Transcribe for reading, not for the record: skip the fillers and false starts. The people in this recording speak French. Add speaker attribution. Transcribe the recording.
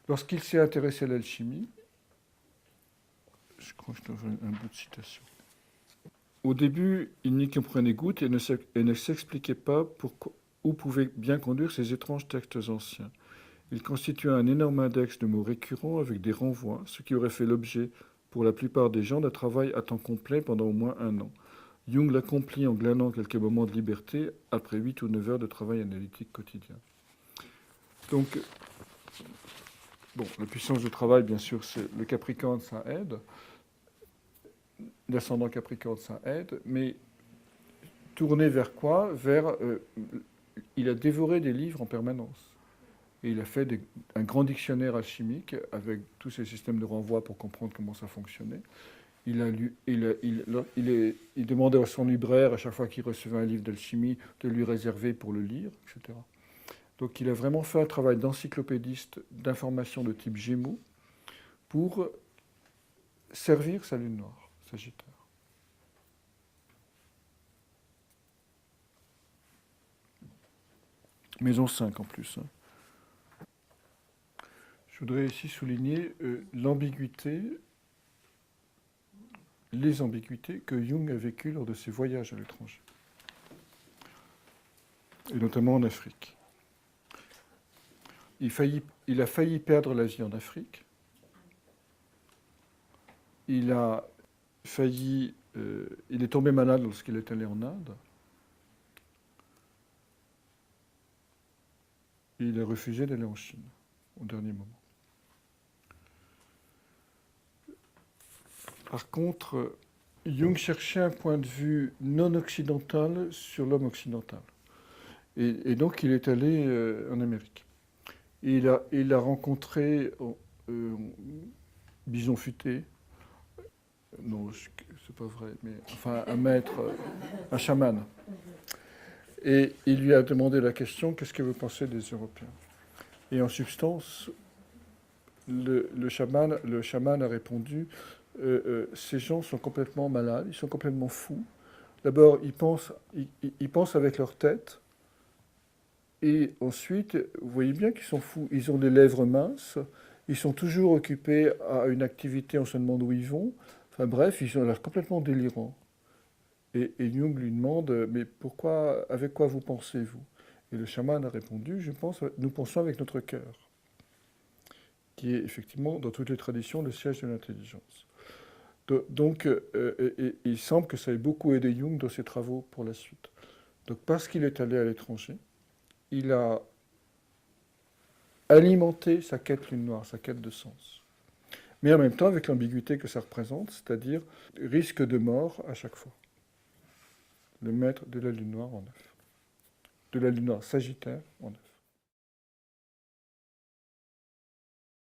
Speaker 1: Lorsqu'il s'est intéressé à l'alchimie, je crois que je dois avoir un bout de citation. Au début, il n'y comprenait goutte et ne s'expliquait pas où pouvaient bien conduire ces étranges textes anciens. Il constituait un énorme index de mots récurrents avec des renvois, ce qui aurait fait l'objet, pour la plupart des gens, d'un travail à temps complet pendant au moins un an. Jung l'accomplit en glanant quelques moments de liberté après 8 ou 9 heures de travail analytique quotidien. Donc, bon, la puissance de travail, bien sûr, c'est le Capricorne, ça aide. L'ascendant Capricorne, ça aide. Mais tourner vers quoi? Il a dévoré des livres en permanence. Et il a fait un grand dictionnaire alchimique avec tous ces systèmes de renvoi pour comprendre comment ça fonctionnait. Il demandait à son libraire, à chaque fois qu'il recevait un livre d'alchimie, de lui réserver pour le lire, etc. Donc il a vraiment fait un travail d'encyclopédiste d'informations de type Gémeaux pour servir sa lune noire, Sagittaire. Maison 5 en plus. Je voudrais ici souligner l'ambiguïté, les ambiguïtés que Jung a vécues lors de ses voyages à l'étranger, et notamment en Afrique. Il a failli perdre la vie en Afrique. Il est tombé malade lorsqu'il est allé en Inde. Et il a refusé d'aller en Chine au dernier moment. Par contre, Jung cherchait un point de vue non occidental sur l'homme occidental. Et donc il est allé en Amérique. Et il a rencontré Bison Futé. Non, c'est pas vrai, mais enfin un maître, un chaman. Et il lui a demandé la question, qu'est-ce que vous pensez des Européens? Et en substance, le chaman a répondu, ces gens sont complètement malades, ils sont complètement fous. D'abord, ils pensent avec leur tête, et ensuite, vous voyez bien qu'ils sont fous. Ils ont des lèvres minces, ils sont toujours occupés à une activité, on se demande où ils vont. Enfin bref, ils ont l'air complètement délirants. Et Jung lui demande, mais pourquoi, avec quoi vous pensez, vous? Et le chaman a répondu, nous pensons avec notre cœur, qui est effectivement, dans toutes les traditions, le siège de l'intelligence. Donc, il semble que ça ait beaucoup aidé Jung dans ses travaux pour la suite. Donc, parce qu'il est allé à l'étranger, il a alimenté sa quête lune noire, sa quête de sens. Mais en même temps, avec l'ambiguïté que ça représente, c'est-à-dire risque de mort à chaque fois. Le maître de la lune noire en 9. De la lune noire Sagittaire en 9.